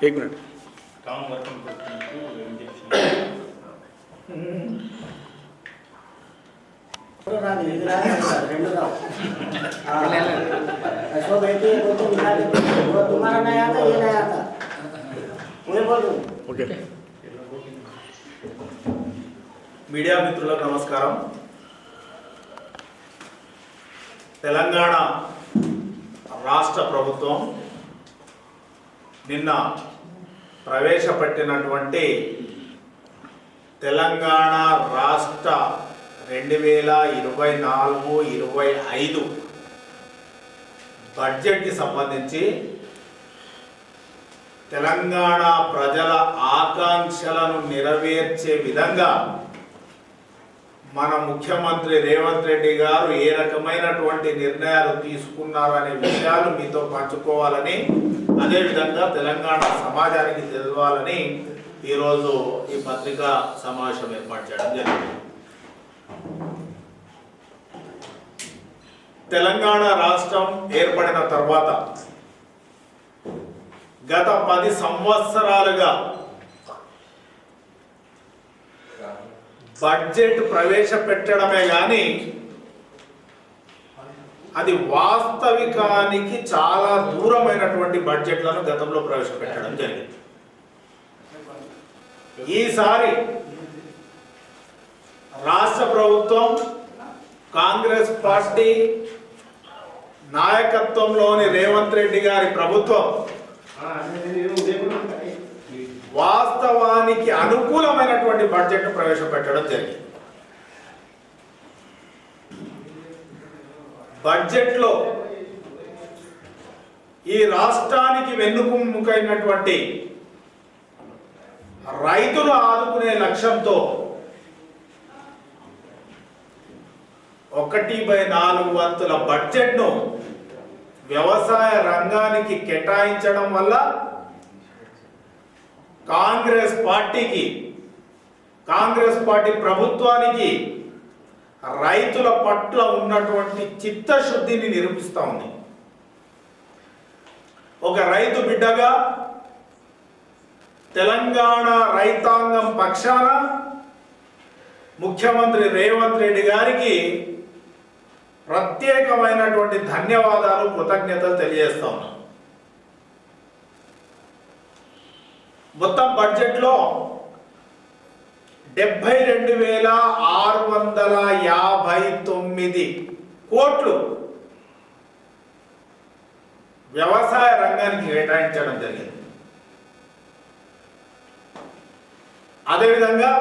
एक मिनट काम वर्क तुम्हारा नहीं आता, ये नहीं आता, मैं बोल रहा हूँ। ओके మీడియా మిత్రులకు నమస్కారం. తెలంగాణ రాష్ట్ర ప్రభుత్వం నిన్న ప్రవేశపెట్టినటువంటి తెలంగాణ రాష్ట్ర 2024-25 బడ్జెట్కి సంబంధించి తెలంగాణ ప్రజల ఆకాంక్షలను నెరవేర్చే విధంగా మన ముఖ్యమంత్రి రేవంత్ రెడ్డి గారు ఏ రకమైనటువంటి నిర్ణయాలు తీసుకున్నారనే విషయాలు మీతో పంచుకోవాలని, అదేవిధంగా తెలంగాణ సమాజానికి తెలవాలని ఈరోజు ఈ పత్రికా సమావేశం ఏర్పాటు చేయడం జరిగింది. తెలంగాణ రాష్ట్రం ఏర్పడిన తర్వాత గత 10 సంవత్సరాలుగా బడ్జెట్ ప్రవేశపెట్టడమే కానీ అది వాస్తవికానికి చాలా దూరమైనటువంటి బడ్జెట్లను గతంలో ప్రవేశపెట్టడం జరిగింది. ఈసారి రాష్ట్ర ప్రభుత్వం కాంగ్రెస్ పార్టీ నాయకత్వంలోని రేవంత్ రెడ్డి గారి ప్రభుత్వం వాస్తవానికి అనుకూలమైనటువంటి బడ్జెట్ ప్రవేశపెట్టడం జరిగింది. బడ్జెట్లో ఈ రాష్ట్రానికి వెన్నుముకైనటువంటి రైతులు ఆదుకునే లక్ష్యంతో 1/4 వంతుల బడ్జెట్ను వ్యవసాయ రంగానికి కేటాయించడం వల్ల కాంగ్రెస్ పార్టీ ప్రభుత్వానికి రైతుల పట్ల ఉన్నటువంటి చిత్తశుద్ధిని నిరూపిస్తూ ఉంది. ఒక రైతు బిడ్డగా తెలంగాణ రైతాంగం పక్షాన ముఖ్యమంత్రి రేవంత్ రెడ్డి గారికి ప్రత్యేకమైనటువంటి ధన్యవాదాలు, కృతజ్ఞతలు తెలియజేస్తా ఉన్నాం. మొత్తం బడ్జెట్లో 72,659 కోట్లు వ్యవసాయ రంగానికి కేటాయించడం జరిగింది. అదేవిధంగా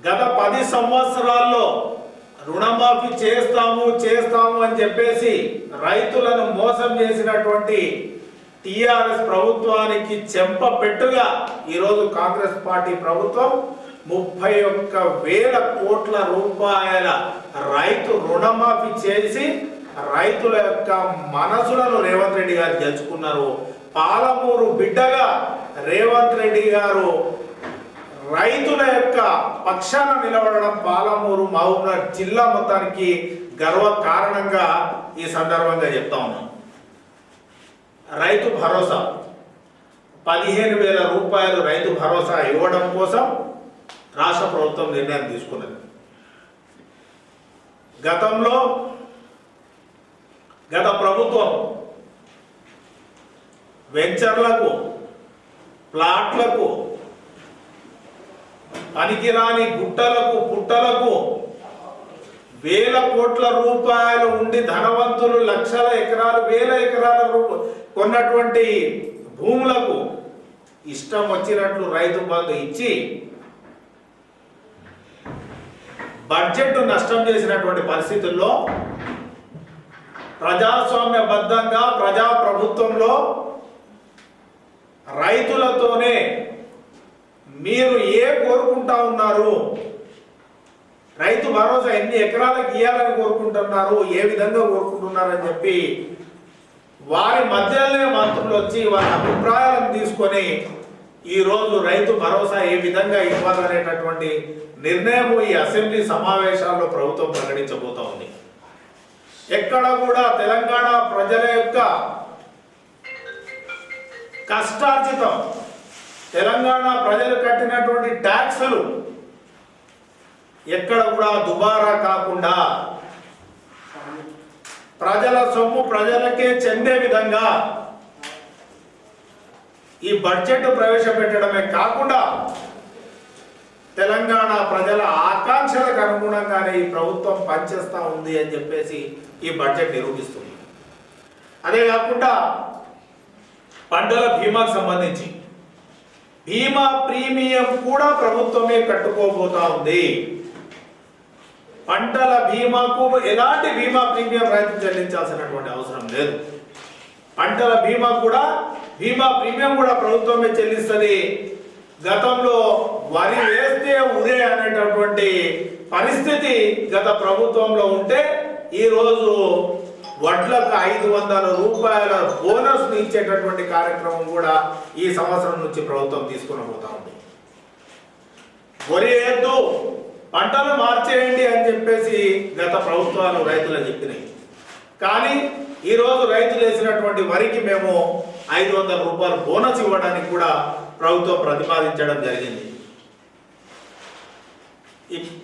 గత 10 సంవత్సరాల్లో రుణమాఫీ చేస్తాము అని చెప్పేసి రైతులను మోసం చేసినటువంటి టిఆర్ఎస్ ప్రభుత్వానికి చెంపపెట్టుగా ఈరోజు కాంగ్రెస్ పార్టీ ప్రభుత్వం 31,000 కోట్ల రూపాయల రైతు రుణమాఫీ చేసి రైతుల యొక్క మనసులను రేవంత్ రెడ్డి గారు గెలుచుకున్నారు. పాలమూరు బిడ్డగా రేవంత్ రెడ్డి గారు రైతుల యొక్క పక్షాన నిలబడడం పాలమూరు మహబూబ్నగర్ జిల్లా మొత్తానికి గర్వ కారణంగా ఈ సందర్భంగా చెప్తా ఉన్నాం. రైతు భరోసా 15,000 రూపాయలు రైతు భరోసా ఇవ్వడం కోసం రాష్ట్ర ప్రభుత్వం నిర్ణయం తీసుకున్నది. గత ప్రభుత్వం వెంచర్లకు, ప్లాట్లకు, పనికిరాని గుట్టలకు, పుట్టలకు 1,000 కోట్ల రూపాయలు ఉండి ధనవంతులు లక్షల ఎకరాలు, 1,000 ఎకరాల కొన్నటువంటి భూములకు ఇష్టం వచ్చినట్లు రైతు బంధు ఇచ్చి బడ్జెట్ నష్టం చేసినటువంటి పరిస్థితుల్లో ప్రజాస్వామ్యబద్ధంగా ప్రజాప్రభుత్వంలో రైతులతోనే మీరు కోరుకుంటా ఉన్నారు, రైతు భరోసా ఎన్ని ఎకరాలకు ఇవ్వాలని కోరుకుంటున్నారు, ఏ విధంగా కోరుకుంటున్నారని చెప్పి వారి మధ్యలోనే మంత్రులు వచ్చి వారి అభిప్రాయాలను తీసుకొని ఈరోజు రైతు భరోసా ఏ విధంగా ఇవ్వాలనేటటువంటి నిర్ణయం ఈ అసెంబ్లీ సమావేశాల్లో ప్రభుత్వం ప్రకటించబోతా ఉంది. ఎక్కడ కూడా తెలంగాణ ప్రజల యొక్క కష్టార్జితం తెలంగాణ ప్రజలు కట్టినటువంటి ట్యాక్సులు ఎక్కడ కూడా దుబారా కాకుండా ప్రజల సొమ్ము ప్రజలకే చెందే విధంగా ఈ బడ్జెట్ ప్రవేశపెట్టడమే కాకుండా తెలంగాణ ప్రజల ఆకాంక్షలకు అనుగుణంగానే ఈ ప్రభుత్వం పనిచేస్తూ ఉంది అని చెప్పేసి ఈ బడ్జెట్ నిరూపిస్తుంది. అదే కాకుండా పంటల బీమాకు సంబంధించి బీమా ప్రీమియం కూడా ప్రభుత్వమే కట్టుకోబోతా ఉంది. పంటల బీమాకు ఎలాంటి బీమా ప్రీమియం రైతు చెల్లించాల్సినటువంటి అవసరం లేదు. పంటల బీమా ప్రీమియం కూడా ప్రభుత్వమే చెల్లిస్తుంది. గతంలో వరి వేస్తే ఉరే అనేటటువంటి పరిస్థితి గత ప్రభుత్వంలో ఉంటే ఈరోజు వడ్లకు 500 రూపాయల బోనస్ ఇచ్చేటటువంటి కార్యక్రమం కూడా ఈ సంవత్సరం నుంచి ప్రభుత్వం తీసుకుని పోతా ఉంది. వరి వేయద్దు, పంటలు మార్చేయండి అని చెప్పేసి గత ప్రభుత్వాలు రైతులకు చెప్పినాయి. కానీ ఈరోజు రైతులు వేసినటువంటి వరికి మేము 500 రూపాయలు బోనస్ ఇవ్వడానికి కూడా ప్రభుత్వం ప్రతిపాదించడం జరిగింది.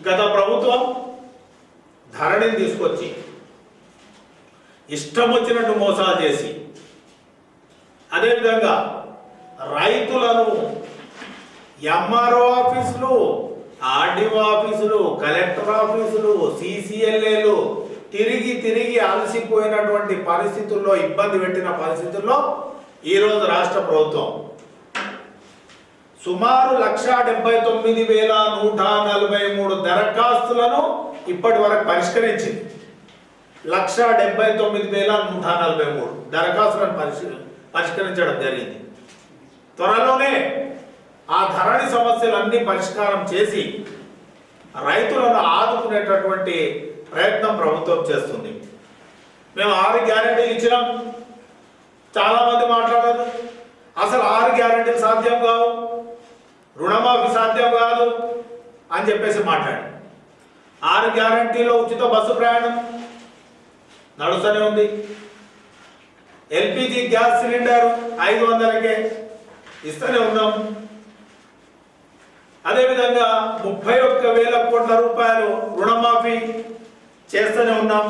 గత ప్రభుత్వం ధరణిని తీసుకొచ్చి ఇష్టం వచ్చినట్టు మోసాలు చేసి అదేవిధంగా రైతులను ఎంఆర్ఓ ఆఫీసులు, ఆర్డీఓ ఆఫీసులు, కలెక్టర్ ఆఫీసులు, సిసిఎల్ఏలు తిరిగి అలసిపోయినటువంటి పరిస్థితుల్లో, ఇబ్బంది పెట్టిన పరిస్థితుల్లో ఈరోజు రాష్ట్ర ప్రభుత్వం సుమారు 1,79,143 దరఖాస్తులను ఇప్పటి వరకు పరిష్కరించింది. 1,79,143 దరఖాస్తులను పరిష్కరించడం జరిగింది. త్వరలోనే ఆ ధరణి సమస్యలన్నీ పరిష్కారం చేసి రైతులను ఆదుకునేటటువంటి ప్రయత్నం ప్రభుత్వం చేస్తుంది. మేము 6 గ్యారెంటీలు ఇచ్చినాం. చాలా మంది మాట్లాడారు, అసలు 6 గ్యారెంటీలు సాధ్యం కావు, రుణమాఫీ సాధ్యం కాదు అని చెప్పేసి మాట్లాడారు. 6 గ్యారెంటీలో ఉచిత బస్సు ప్రయాణం నడుస్తూనే ఉంది. ఎల్పిజి గ్యాస్ సిలిండర్ 500కే ఇస్తూనే ఉన్నాం. అదేవిధంగా 31,000 కోట్ల రూపాయలు రుణమాఫీ చేస్తూనే ఉన్నాం.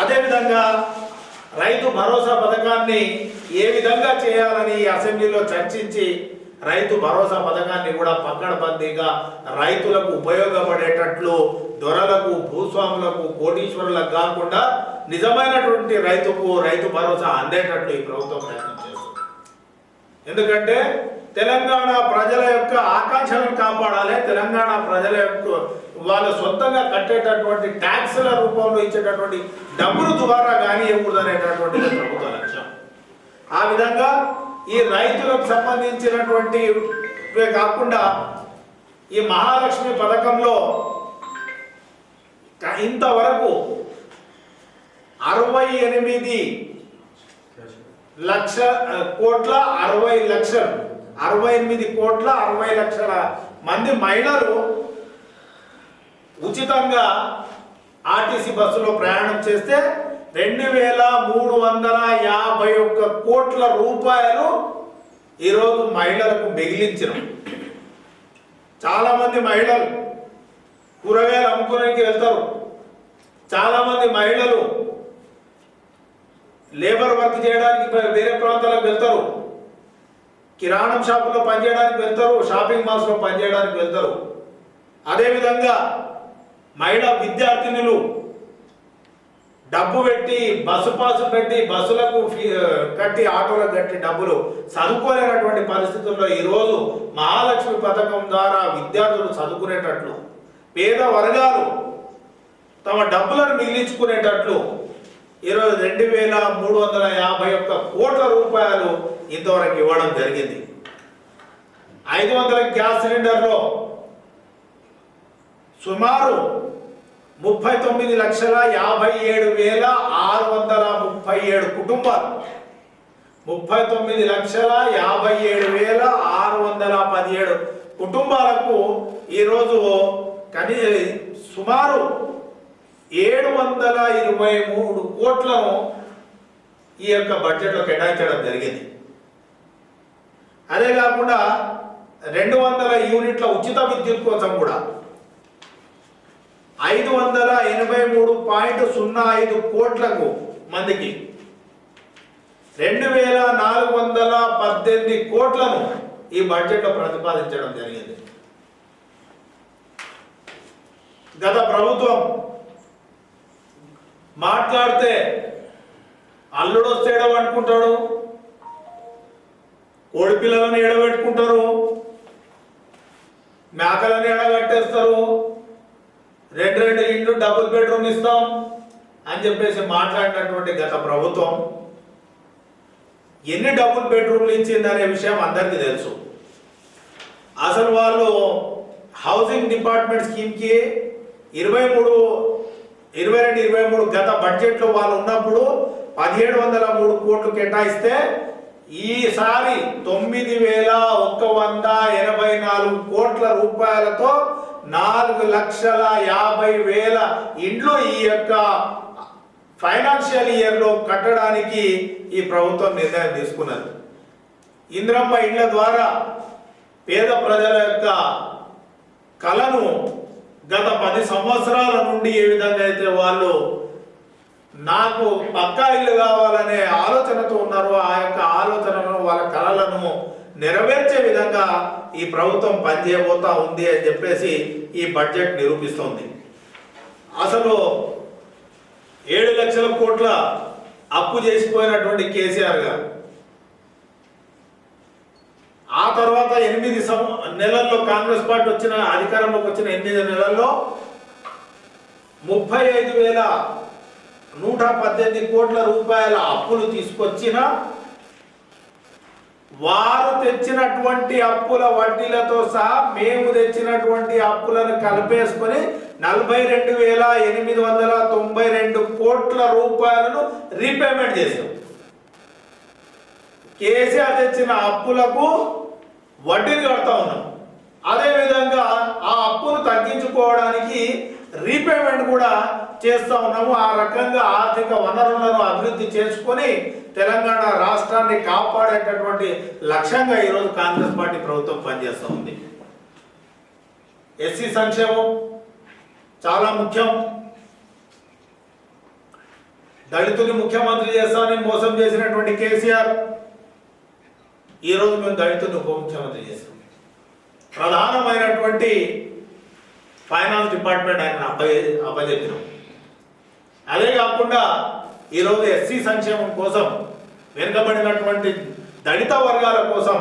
అదేవిధంగా రైతు భరోసా పథకాన్ని ఏ విధంగా చేయాలని అసెంబ్లీలో చర్చించి రైతు భరోసా పథకాన్ని కూడా పక్కడబందీగా రైతులకు ఉపయోగపడేటట్లు దొరలకు, భూస్వాములకు, కోటీశ్వరులకు కాకుండా నిజమైనటువంటి రైతు భరోసా అందేటట్లు ఈ ప్రభుత్వం ప్రయత్నం చేస్తుంది. ఎందుకంటే తెలంగాణ ప్రజల యొక్క ఆకాంక్షలను కాపాడాలి. తెలంగాణ ప్రజల యొక్క వాళ్ళ సొంతంగా కట్టేటటువంటి ట్యాక్సుల రూపంలో ఇచ్చేటటువంటి డబ్బుల ద్వారా కానీ ఇవ్వకూడదు అనేటటువంటిది ప్రభుత్వ లక్ష్యం. ఆ విధంగా ఈ రైతులకు సంబంధించినటువంటి కాకుండా ఈ మహాలక్ష్మి పథకంలో ఇంతవరకు 68 కోట్ల 60 లక్షల మంది మహిళలు ఉచితంగా ఆర్టీసీ బస్సులో ప్రయాణం చేస్తే 2,351 కోట్ల రూపాయలు ఈరోజు మహిళలకు మిగిలించినాం. చాలా మంది మహిళలు కూరగాయలు అమ్ముకోవడానికి వెళ్తారు, చాలా మంది మహిళలు లేబర్ వర్క్ చేయడానికి వేరే ప్రాంతాలకు వెళ్తారు, కిరాణం షాపులో పనిచేయడానికి వెళ్తారు, షాపింగ్ మాల్స్లో పనిచేయడానికి వెళ్తారు. అదేవిధంగా మహిళా విద్యార్థినులు డబ్బు పెట్టి బస్సు పాసు పెట్టి బస్సులకు కట్టి ఆటోలకు కట్టి డబ్బులు చదువుకోలేనటువంటి పరిస్థితుల్లో ఈరోజు మహాలక్ష్మి పథకం ద్వారా విద్యార్థులు చదువుకునేటట్లు, పేద వర్గాలు తమ డబ్బులను మిగిలించుకునేటట్లు ఈరోజు 2,351 కోట్ల రూపాయలు ఇంతవరకు ఇవ్వడం జరిగింది. 500 గ్యాస్ సిలిండర్లో సుమారు 39,57,637 కుటుంబాలు, 39,57,617 కుటుంబాలకు ఈరోజు సుమారు 723 కోట్లను ఈ యొక్క బడ్జెట్లో కేటాయించడం జరిగింది. అదే కాకుండా 200 యూనిట్ల ఉచిత విద్యుత్ కోసం కూడా 583.05 కోట్లకు మందికి 2418 కోట్లను ఈ బడ్జెట్లో ప్రతిపాదించడం జరిగింది. గత ప్రభుత్వం మాట్లాడితే అల్లుడు వస్తే ఎడబట్టుకుంటాడు, కోడి పిల్లలను ఎడబెట్టుకుంటారు, మేకలను ఎడగట్టేస్తారు, 2 ఇండ్లు డబుల్ బెడ్రూమ్ ఇస్తాం అని చెప్పేసి మాట్లాడినటువంటి గత ప్రభుత్వం ఎన్ని డబుల్ బెడ్రూమ్లు ఇచ్చిందనే విషయం అందరికీ తెలుసు. అసలు వాళ్ళు హౌసింగ్ డిపార్ట్మెంట్ స్కీమ్కి 22-23 గత బడ్జెట్లో వాళ్ళు ఉన్నప్పుడు 1703 కోట్లు కేటాయిస్తే ఈసారి 9184 కోట్ల రూపాయలతో 4,50,000 ఇండ్లు ఈ యొక్క ఫైనాన్షియల్ ఇయర్లో కట్టడానికి ఈ ప్రభుత్వం నిర్ణయం తీసుకున్నది. ఇందిరమ్మ ఇండ్ల ద్వారా పేద ప్రజల యొక్క కలను గత 10 సంవత్సరాల నుండి ఏ విధంగా అయితే వాళ్ళు నాకు పక్కా ఇల్లు కావాలనే ఆలోచనతో ఉన్నారో ఆ యొక్క ఆలోచనను వాళ్ళ కలలను నెరవేర్చే విధంగా ఈ ప్రభుత్వం పనిచేయబోతా ఉంది అని చెప్పేసి ఈ బడ్జెట్ నిరూపిస్తోంది. అసలు 7 లక్షల కోట్ల అప్పు చేసిపోయినటువంటి కేసీఆర్ గారు ఆ తర్వాత 8 నెలల్లో కాంగ్రెస్ పార్టీ అధికారంలోకి వచ్చిన 8 నెలల్లో 35,118 కోట్ల రూపాయల అప్పులు తీసుకొచ్చిన వారు తెచ్చినటువంటి అప్పుల వడ్డీలతో సహా మేము తెచ్చినటువంటి అప్పులను కలిపేసుకొని 42,892 కోట్ల రూపాయలను రీపేమెంట్ చేశాం. కేసీఆర్ తెచ్చిన అప్పులకు వడ్డీని కడతా ఉన్నాం. అదేవిధంగా ఆ అప్పును తగ్గించుకోవడానికి రీపేమెంట్ కూడా చేస్తూ ఉన్నాము. ఆ రకంగా ఆర్థిక వనరులను అభివృద్ధి చేసుకొని తెలంగాణ రాష్ట్రాన్ని కాపాడేటటువంటి లక్ష్యంగా ఈరోజు కాంగ్రెస్ పార్టీ ప్రభుత్వం పనిచేస్తూ ఉంది. ఎస్సీ సంక్షేమం చాలా ముఖ్యం. దళితుని ముఖ్యమంత్రి చేస్తానని మోసం చేసినటువంటి కేసీఆర్ ఈరోజు మేము దళితుని ఉప ముఖ్యమంత్రి చేస్తాం. ప్రధానమైనటువంటి ఫైనాన్స్ డిపార్ట్మెంట్ ఆయన అప్పచెప్పినాం. అదే కాకుండా ఈరోజు ఎస్సీ సంక్షేమం కోసం వెనుకబడినటువంటి దళిత వర్గాల కోసం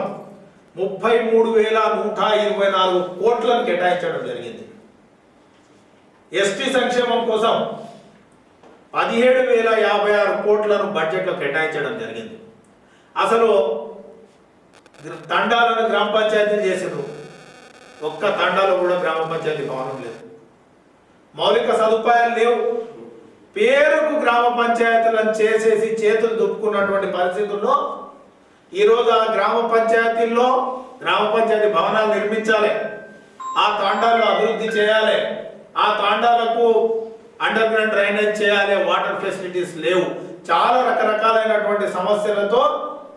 33,124 కోట్లను కేటాయించడం జరిగింది. ఎస్టీ సంక్షేమం కోసం 17,056 కోట్లను బడ్జెట్లో కేటాయించడం జరిగింది. అసలు తండాలను గ్రామ పంచాయతీలు చేసారు. ఒక్క తండాలో కూడా గ్రామ పంచాయతీ భవనం లేదు, మౌలిక సదుపాయాలు లేవు. పేరుకు గ్రామ పంచాయతీలను చేసేసి చేతులు దుప్పుకున్నటువంటి పరిస్థితుల్లో ఈరోజు ఆ గ్రామ పంచాయతీల్లో గ్రామ పంచాయతీ భవనాలు నిర్మించాలి, ఆ తాండాలను అభివృద్ధి చేయాలి, ఆ తాండాలకు అండర్ గ్రౌండ్ డ్రైనేజ్ చేయాలి, వాటర్ ఫెసిలిటీస్ లేవు. చాలా రకరకాలైనటువంటి సమస్యలతో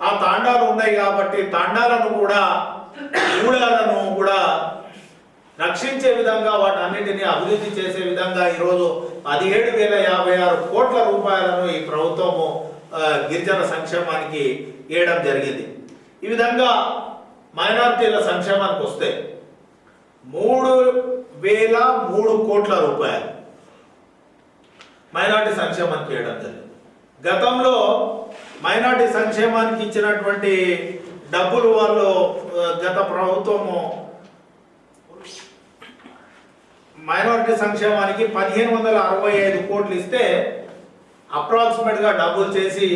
ఆ తాండాలు ఉన్నాయి. కాబట్టి తాండాలను కూడా ఊళ్ళను కూడా రక్షించే విధంగా వాటన్నిటిని అభివృద్ధి చేసే విధంగా ఈరోజు 17,056 కోట్ల రూపాయలను ఈ ప్రభుత్వము గిరిజన సంక్షేమానికి ఇవ్వడం జరిగింది. ఈ విధంగా మైనారిటీల సంక్షేమానికి వస్తే 3,003 కోట్ల రూపాయలు మైనారిటీ సంక్షేమానికి ఇవ్వడం జరిగింది. గతంలో మైనారిటీ సంక్షేమానికి ఇచ్చినటువంటి డబ్బులు వాళ్ళు గత ప్రభుత్వము మైనారిటీ సంక్షేమానికి 1,565 కోట్లు ఇస్తే అప్రాక్సిమేట్గా డబ్బులు చేసి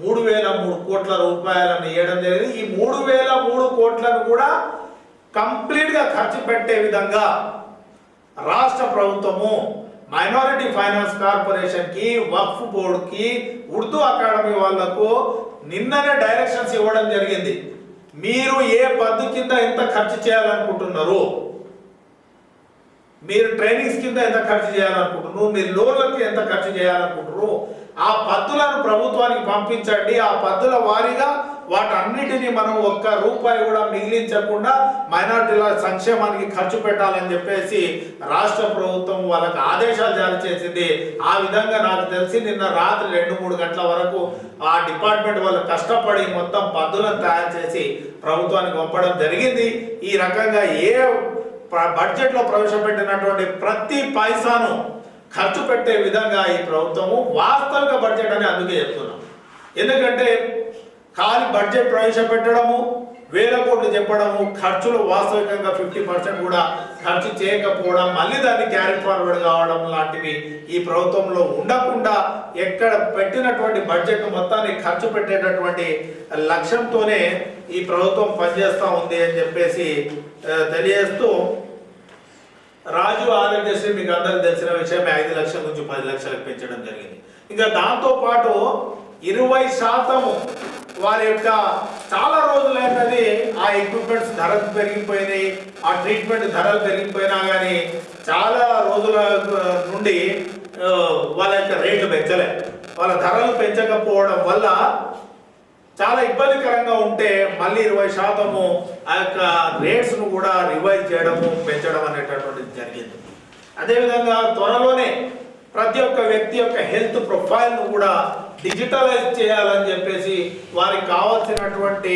3,003 కోట్ల రూపాయలను ఇవ్వడం జరిగింది. ఈ 3,003 కోట్లను కూడా కంప్లీట్గా ఖర్చు పెట్టే విధంగా రాష్ట్ర ప్రభుత్వము మైనారిటీ ఫైనాన్స్ కార్పొరేషన్కి, వక్ఫ్ బోర్డుకి, ఉర్దూ అకాడమీ వాళ్లకు నిన్ననే డైరెక్షన్స్ ఇవ్వడం జరిగింది. మీరు ఏ పద్దు కింద ఎంత ఖర్చు చేయాలనుకుంటున్నారు, మీరు ట్రైనింగ్స్ కింద ఎంత ఖర్చు చేయాలనుకుంటున్నారు, మీరు లోన్లకి ఎంత ఖర్చు చేయాలనుకుంటున్నారు, ఆ పద్దులను ప్రభుత్వానికి పంపించండి. ఆ పద్దుల వారీగా వాటన్నిటినీ మనం ఒక్క రూపాయి కూడా మిగిలించకుండా మైనారిటీల సంక్షేమానికి ఖర్చు పెట్టాలని చెప్పేసి రాష్ట్ర ప్రభుత్వం వాళ్ళకి ఆదేశాలు జారీ చేసింది. ఆ విధంగా నాకు తెలిసి నిన్న రాత్రి 2-3 గంటల వరకు ఆ డిపార్ట్మెంట్ వాళ్ళు కష్టపడి మొత్తం పద్దులను తయారు చేసి ప్రభుత్వానికి పంపడం జరిగింది. ఈ రకంగా ఏ బడ్జెట్లో ప్రవేశపెట్టినటువంటి ప్రతి పైసాను ఖర్చు పెట్టే విధంగా ఈ ప్రభుత్వము వాస్తవిక బడ్జెట్ అని అందుకే చెప్తున్నాం. ఎందుకంటే ఖాళీ బడ్జెట్ ప్రవేశపెట్టడము, 1000 కోట్లు చెప్పడము, ఖర్చులు వాస్తవికంగా 50% కూడా ఖర్చు చేయకపోవడం, మళ్ళీ దాన్ని క్యారీ ఫార్వర్డ్ కావడం లాంటివి ఈ ప్రభుత్వంలో ఉండకుండా ఎక్కడ పెట్టినటువంటి బడ్జెట్ మొత్తాన్ని ఖర్చు పెట్టేటటువంటి లక్ష్యంతోనే ఈ ప్రభుత్వం పనిచేస్తూ ఉంది అని చెప్పేసి తెలియజేస్తూ, రాజు ఆరోగ్యశ్రీ మీకు అందరికి తెలిసిన విషయమే 5 లక్షల నుంచి 10 లక్షలకు పెంచడం జరిగింది. ఇంకా దాంతో పాటు 20% వారి యొక్క చాలా రోజులైనది ఆ ఎక్విప్మెంట్స్ ధరలు పెరిగిపోయినాయి, ఆ ట్రీట్మెంట్ ధరలు పెరిగిపోయినా కానీ చాలా రోజుల నుండి వాళ్ళ యొక్క రేట్లు పెంచలే. వాళ్ళ ధరలు పెంచకపోవడం వల్ల చాలా ఇబ్బందికరంగా ఉంటే మళ్ళీ 20% ఆ యొక్క రేట్స్ను కూడా రివైజ్ చేయడము, పెంచడం అనేటటువంటిది జరిగింది. అదేవిధంగా త్వరలోనే ప్రతి ఒక్క వ్యక్తి యొక్క హెల్త్ ప్రొఫైల్ను కూడా డిజిటలైజ్ చేయాలని చెప్పేసి వారికి కావాల్సినటువంటి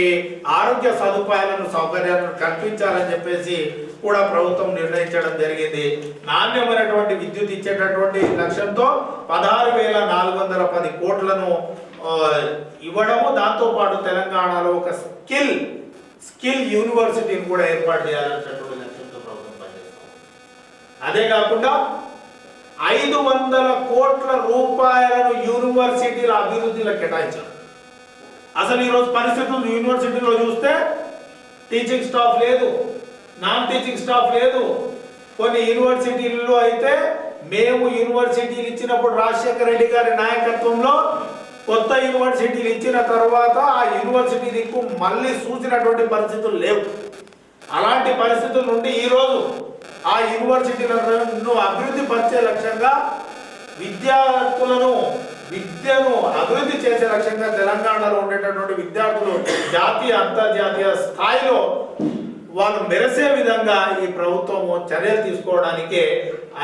ఆరోగ్య సదుపాయాలను, సౌకర్యాలను కల్పించాలని చెప్పేసి కూడా ప్రభుత్వం నిర్ణయించడం జరిగింది. నాణ్యమైనటువంటి విద్యుత్ ఇచ్చేటటువంటి లక్ష్యంతో 16,410 కోట్లను ఇవ్వడము, దాంతోపాటు తెలంగాణలో ఒక స్కిల్ యూనివర్సిటీని కూడా ఏర్పాటు చేయాలనేటటువంటి లక్ష్యంతో ప్రభుత్వం పనిచేస్తుంది. అదే కాకుండా 500 కోట్ల రూపాయలను యూనివర్సిటీల అభివృద్ధిలో కేటాయించారు. అసలు ఈరోజు పరిస్థితులు యూనివర్సిటీలో చూస్తే టీచింగ్ స్టాఫ్ లేదు, నాన్ టీచింగ్ స్టాఫ్ లేదు. కొన్ని యూనివర్సిటీల్లో అయితే మేము యూనివర్సిటీలు ఇచ్చినప్పుడు రాజశేఖర రెడ్డి గారి నాయకత్వంలో కొత్త యూనివర్సిటీలు ఇచ్చిన తర్వాత ఆ యూనివర్సిటీ దిక్కు మళ్ళీ చూసినటువంటి పరిస్థితులు లేవు. అలాంటి పరిస్థితుల నుండి ఈరోజు ఆ యూనివర్సిటీలను అభివృద్ధి పరిచే లక్ష్యంగా విద్యార్థులను, విద్యను అభివృద్ధి చేసే లక్ష్యంగా తెలంగాణలో ఉండేటటువంటి విద్యార్థులు జాతీయ, అంతర్జాతీయ స్థాయిలో వాళ్ళు మెరిసే విధంగా ఈ ప్రభుత్వము చర్యలు తీసుకోవడానికే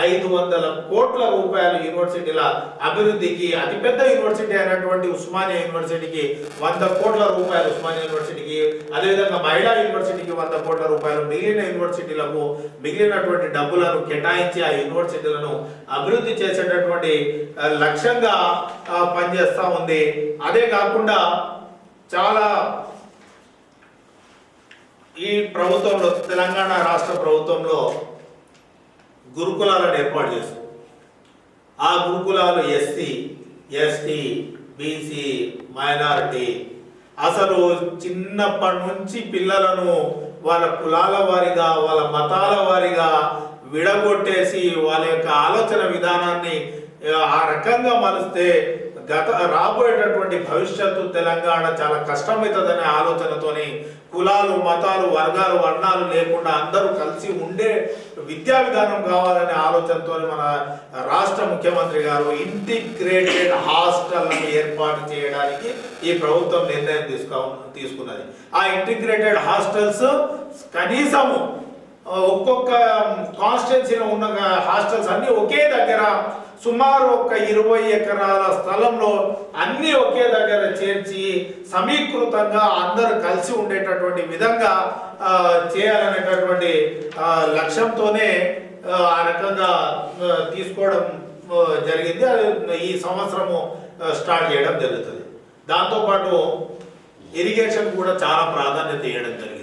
500 కోట్ల రూపాయలు యూనివర్సిటీల అభివృద్ధికి, అతిపెద్ద యూనివర్సిటీ అయినటువంటి ఉస్మానియా యూనివర్సిటీకి 100 కోట్ల రూపాయలు, ఉస్మానియా యూనివర్సిటీకి, అదేవిధంగా మహిళా యూనివర్సిటీకి 100 కోట్ల రూపాయలు, మిగిలిన యూనివర్సిటీలకు మిగిలినటువంటి డబ్బులను కేటాయించి ఆ యూనివర్సిటీలను అభివృద్ధి చేసేటటువంటి లక్ష్యంగా పనిచేస్తూ ఉంది. అదే కాకుండా చాలా ఈ ప్రభుత్వంలో, తెలంగాణ రాష్ట్ర ప్రభుత్వంలో గురుకులాలను ఏర్పాటు చేస్తారు. ఆ గురుకులాలు ఎస్సీ, ఎస్టీ, బీసీ, మైనారిటీ, అసలు చిన్నప్పటి నుంచి పిల్లలను వాళ్ళ కులాల వారిగా, వాళ్ళ మతాల వారిగా విడగొట్టేసి వాళ్ళ యొక్క ఆలోచన విధానాన్ని ఆ రకంగా మలిస్తే రాబోయేటటువంటి భవిష్యత్తు తెలంగాణ చాలా కష్టమవుతుందనే ఆలోచనతోని కులాలు, మతాలు, వర్గాలు, వర్ణాలు లేకుండా అందరూ కలిసి ఉండే విద్యా విధానం కావాలనే ఆలోచనతో మన రాష్ట్ర ముఖ్యమంత్రి గారు ఇంటిగ్రేటెడ్ హాస్టళ్లను ఏర్పాటు చేయడానికి ఈ ప్రభుత్వం నిర్ణయం తీసుకున్నది. ఆ ఇంటిగ్రేటెడ్ హాస్టల్స్ కనీసము ఒక్కొక్క కాన్స్టిట్యున్సీలో ఉన్న హాస్టల్స్ అన్ని ఒకే దగ్గర, సుమారు ఒక 20 ఎకరాల స్థలంలో అన్ని ఒకే దగ్గర చేర్చి సమీకృతంగా అందరూ కలిసి ఉండేటటువంటి విధంగా చేయాలనేటటువంటి లక్ష్యంతోనే ఆ రకంగా తీసుకోవడం జరిగింది. ఈ సంవత్సరము స్టార్ట్ చేయడం జరుగుతుంది. దాంతోపాటు ఇరిగేషన్ కూడా చాలా ప్రాధాన్యత ఇవ్వడం జరిగింది.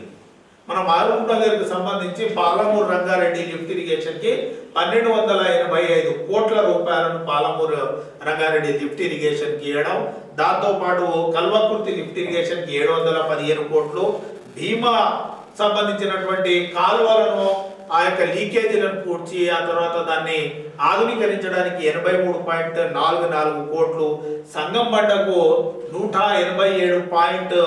మన మహబూబ్ నగర్కి సంబంధించి పాలమూరు రంగారెడ్డి లిఫ్ట్ ఇరిగేషన్కి 1285 కోట్ల రూపాయలను పాలమూరు రంగారెడ్డి లిఫ్ట్ ఇరిగేషన్కి ఇవ్వడం, దాంతోపాటు కల్వకుర్తి లిఫ్ట్ ఇరిగేషన్కి 715 కోట్లు, భీమా సంబంధించినటువంటి కాలువలను ఆ యొక్క లీకేజీలను పూడ్చి ఆ తర్వాత దాన్ని ఆధునీకరించడానికి 83.44 కోట్లు, సంగం బండకు 187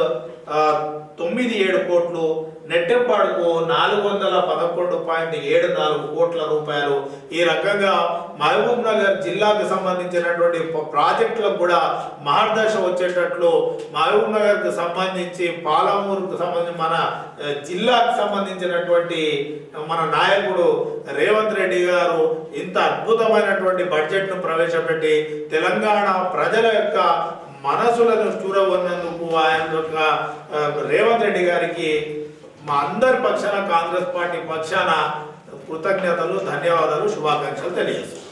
97 కోట్లు, నెట్టెంపాడుకు 411.74 కోట్ల రూపాయలు. ఈ రకంగా మహబూబ్ నగర్ జిల్లాకు సంబంధించినటువంటి ప్రాజెక్టులకు కూడా మహర్దశ వచ్చేటట్లు మహబూబ్ నగర్కు సంబంధించి పాలమూరుకు సంబంధించి మన జిల్లాకు సంబంధించినటువంటి మన నాయకుడు రేవంత్ రెడ్డి గారు ఇంత అద్భుతమైనటువంటి బడ్జెట్ను ప్రవేశపెట్టి తెలంగాణ ప్రజల యొక్క మనసులను చూరగొన్నందుకు ఆయన యొక్క రేవంత్ రెడ్డి గారికి మా అందరి పక్షాన కాంగ్రెస్ పార్టీ పక్షాన కృతజ్ఞతలు, ధన్యవాదాలు, శుభాకాంక్షలు తెలియజేస్తున్నాను.